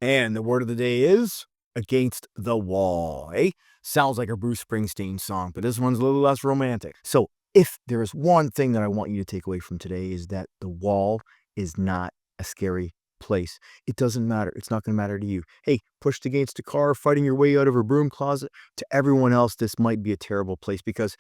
And the word of the day is against the wall, eh? Sounds like a Bruce Springsteen song, but this one's a little less romantic. So, if there is one thing that I want you to take away from today is that the wall is not a scary place. It doesn't matter. It's not going to matter to you. Hey, pushed against a car, fighting your way out of a broom closet, to everyone else, this might be a terrible place because,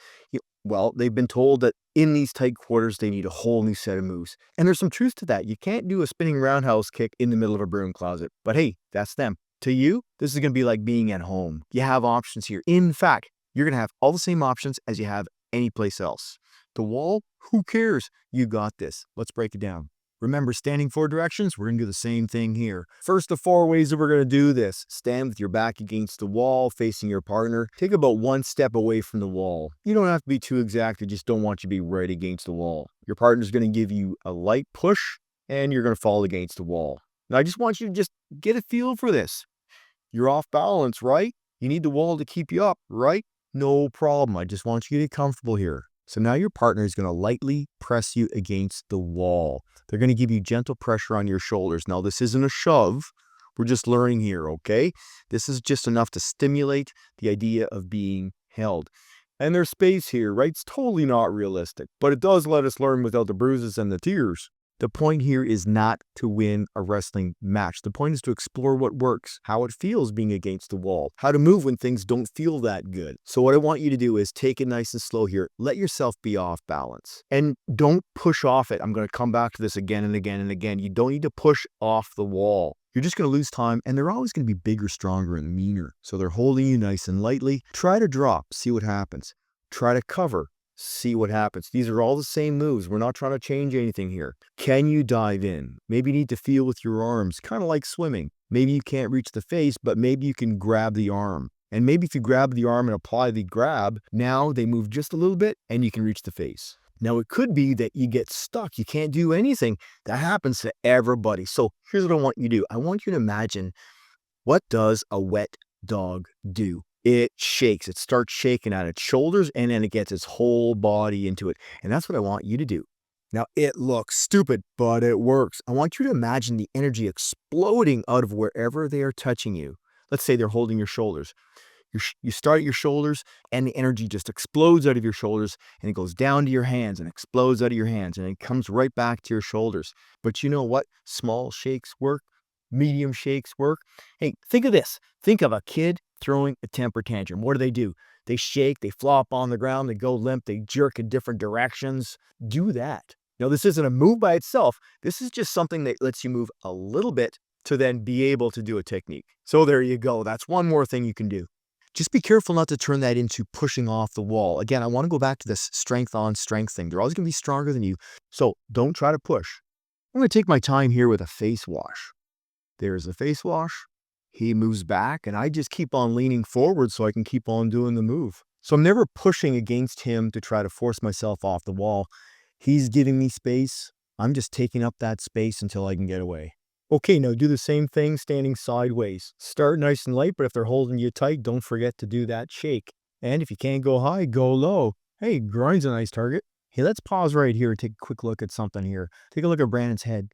well, they've been told that in these tight quarters, they need a whole new set of moves. And there's some truth to that. You can't do a spinning roundhouse kick in the middle of a broom closet. But hey, that's them. To you, this is going to be like being at home. You have options here. In fact, you're going to have all the same options as you have anyplace else. The wall, who cares? You got this. Let's break it down. Remember, standing 4 directions, we're going to do the same thing here. First of 4 ways that we're going to do this. Stand with your back against the wall, facing your partner. Take about 1 step away from the wall. You don't have to be too exact. I just don't want you to be right against the wall. Your partner's going to give you a light push, and you're going to fall against the wall. Now, I just want you to just get a feel for this. You're off balance, right? You need the wall to keep you up, right? No problem. I just want you to get comfortable here. So now your partner is going to lightly press you against the wall. They're going to give you gentle pressure on your shoulders. Now, this isn't a shove. We're just learning here, okay? This is just enough to stimulate the idea of being held. And there's space here, right? It's totally not realistic, but it does let us learn without the bruises and the tears. The point here is not to win a wrestling match. The point is to explore what works, how it feels being against the wall, how to move when things don't feel that good. So what I want you to do is take it nice and slow here. Let yourself be off balance and don't push off it. I'm going to come back to this again and again and again. You don't need to push off the wall. You're just going to lose time, and they're always going to be bigger, stronger, and meaner. So they're holding you nice and lightly. Try to drop, see what happens. Try to cover. See what happens. These are all the same moves. We're not trying to change anything here. Can you dive in? Maybe you need to feel with your arms, kind of like swimming. Maybe you can't reach the face, but maybe you can grab the arm. And maybe if you grab the arm and apply the grab, now they move just a little bit and you can reach the face. Now, it could be that you get stuck. You can't do anything. That happens to everybody. So here's what I want you to do. I want you to imagine, what does a wet dog do? It shakes. It starts shaking at its shoulders, and then it gets its whole body into it. And that's what I want you to do. Now, it looks stupid, but it works. I want you to imagine the energy exploding out of wherever they are touching you. Let's say they're holding your shoulders. You start at your shoulders, and the energy just explodes out of your shoulders, and it goes down to your hands and explodes out of your hands, and it comes right back to your shoulders. But you know what? Small shakes work. Medium shakes work. Hey, think of this. Think of a kid throwing a temper tantrum. What do? They shake, they flop on the ground, they go limp, they jerk in different directions. Do that. Now, this isn't a move by itself. This is just something that lets you move a little bit to then be able to do a technique. So there you go. That's one more thing you can do. Just be careful not to turn that into pushing off the wall. Again, I want to go back to this strength on strength thing. They're always going to be stronger than you. So don't try to push. I'm going to take my time here with a face wash. There's the face wash. He moves back, and I just keep on leaning forward so I can keep on doing the move. So I'm never pushing against him to try to force myself off the wall. He's giving me space. I'm just taking up that space until I can get away. Okay, now do the same thing standing sideways. Start nice and light, but if they're holding you tight, don't forget to do that shake. And if you can't go high, go low. Hey, grind's a nice target. Hey, let's pause right here and take a quick look at something here. Take a look at Brandon's head.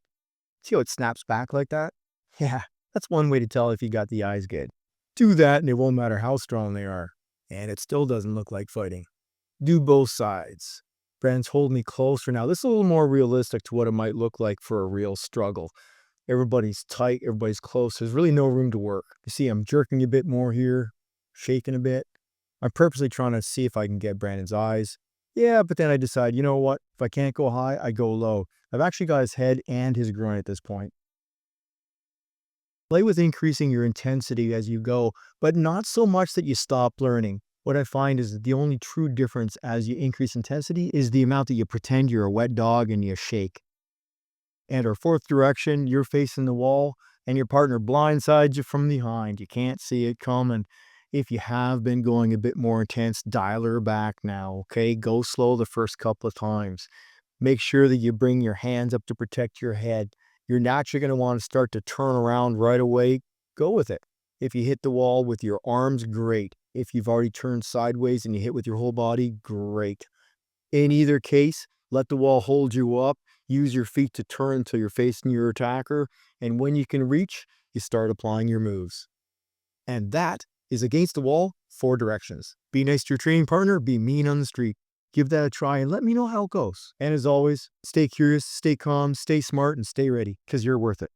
See how it snaps back like that? Yeah, that's one way to tell if you got the eyes good. Do that and it won't matter how strong they are. And it still doesn't look like fighting. Do both sides. Brandon's holding me closer now. This is a little more realistic to what it might look like for a real struggle. Everybody's tight, everybody's close. There's really no room to work. You see, I'm jerking a bit more here, shaking a bit. I'm purposely trying to see if I can get Brandon's eyes. Yeah, but then I decide, you know what? If I can't go high, I go low. I've actually got his head and his groin at this point. Play with increasing your intensity as you go, but not so much that you stop learning. What I find is that the only true difference as you increase intensity is the amount that you pretend you're a wet dog and you shake. And our 4th direction, you're facing the wall and your partner blindsides you from behind. You can't see it coming. If you have been going a bit more intense, dial her back now, okay? Go slow the first couple of times. Make sure that you bring your hands up to protect your head. You're naturally going to want to start to turn around right away. Go with it. If you hit the wall with your arms, great. If you've already turned sideways and you hit with your whole body, great. In either case, let the wall hold you up. Use your feet to turn until you're facing your attacker. And when you can reach, you start applying your moves. And that is Against the Wall, 4 directions. Be nice to your training partner, be mean on the street. Give that a try and let me know how it goes. And as always, stay curious, stay calm, stay smart, and stay ready, because you're worth it.